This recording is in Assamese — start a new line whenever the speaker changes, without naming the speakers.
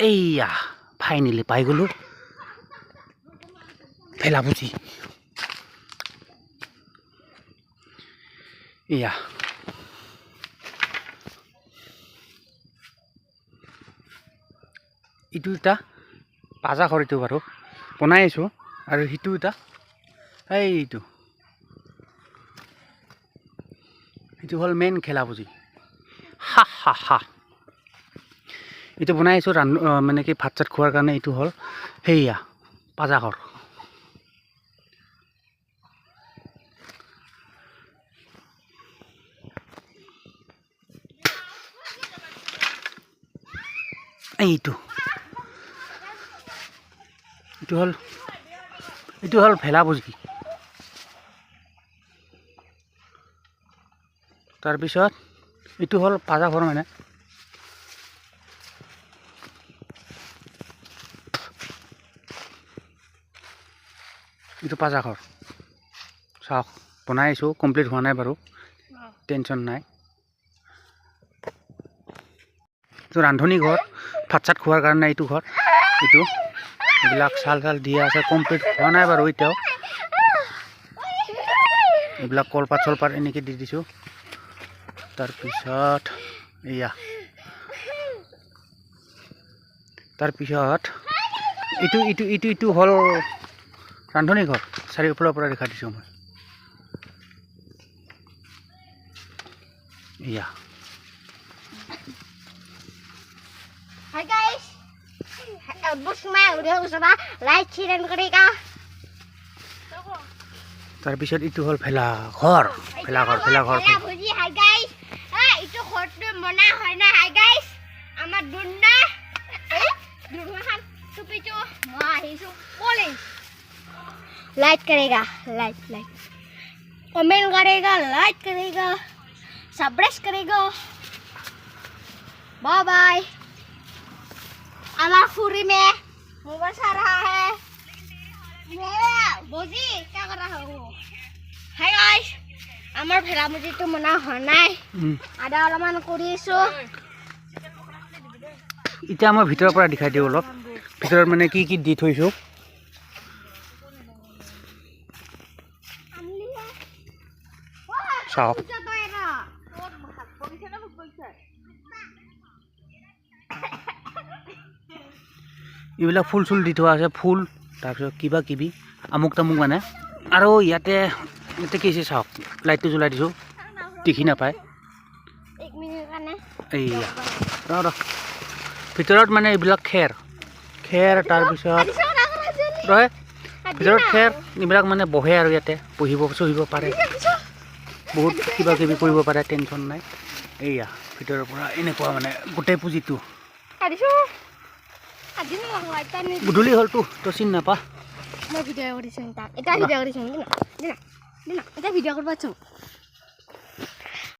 এইয়া ফাইনেলি পাই গ'লো ভেলাপুজি। এয়া ইটো এটা পাজা ঘৰ, এইটো বাৰু বনাই আছোঁ। আৰু সিটো এটা এইটো এইটো হ'ল মেইন ভেলাপুজি। হা হা হা এইটো বনাই আছোঁ মানে কি ভাত চাত খোৱাৰ কাৰণে। এইটো হ'ল সেয়া পাজা ঘৰ। এইটো হ'ল ভেলাপুজি। তাৰপিছত এইটো হ'ল পাজা ঘৰ, মানে এইটো পাজা ঘৰ। চাওক বনাই আছোঁ, কমপ্লিট হোৱা নাই বাৰু, টেনশ্যন নাই। এইটো ৰান্ধনী ঘৰ, ভাত চাত খোৱাৰ কাৰণে এইটো ঘৰ। এইটো এইবিলাক চাল দিয়া আছে, কমপ্লিট হোৱা নাই বাৰু এতিয়াও। এইবিলাক কলপাত চলপাত এনেকৈ দি দিছোঁ। তাৰপিছত এয়া এইটো হ'ল ৰান্ধনী ঘৰ। চাৰিওফালৰ পৰা দেখা দিছোঁ মই। এয়া
Hi guys, bos mai udah usah like, share dan klik.
তাৰপিছত এইটো হ'ল ভেলাঘৰ।
ভেলাপুজি। Hi guys, itu ঘৰটো বনা হয় না। Hi guys, আমাৰ দুন্না দুন্নাখান টুপিটো মই আহিছোঁ কলেজ। लाइक करेगा, लाइक कमेंट करेगा, लाइक करेगा, सब्सक्राइब करेगा। Bye bye. हमारा फूरी में मोबाइल चला रहा है। बोजी क्या कर रहा हो? हाय गाइस, हमार ভেলাপুজি তো মনা হয় নাই, আদা অলপমান কৰি আছো।
এতিয়া মই ভিতৰৰ পৰা দেখাই দিওঁ অলপ। ভিতৰত মানে কি কি দি থৈছোঁ। চাওক এইবিলাক ফুল চুল দি থোৱা আছে, ফুল তাৰপিছত কিবা কিবি আমুক তামুক মানে। আৰু ইয়াতে কি আছে চাওক, লাইটটো জ্বলাই দিছোঁ, দেখি নাপায়। এইয়া ভিতৰত মানে এইবিলাক খেৰ তাৰপিছত ভিতৰত খেৰ এইবিলাক মানে বহে আৰু ইয়াতে বহিব চহিব পাৰে, বহুত কিবা কিবি কৰিব পাৰে, টেনশ্যন নাই। এইয়া ভিতৰৰ পৰা এনেকুৱা মানে গোটেই পুজিটো। গধূলি হ'লতো তই চিনি নাপা।
মই ভিডিঅ' কৰিছোঁ, এটা ভিডিঅ' কৰিছোঁ, এটা ভিডিঅ' কৰিব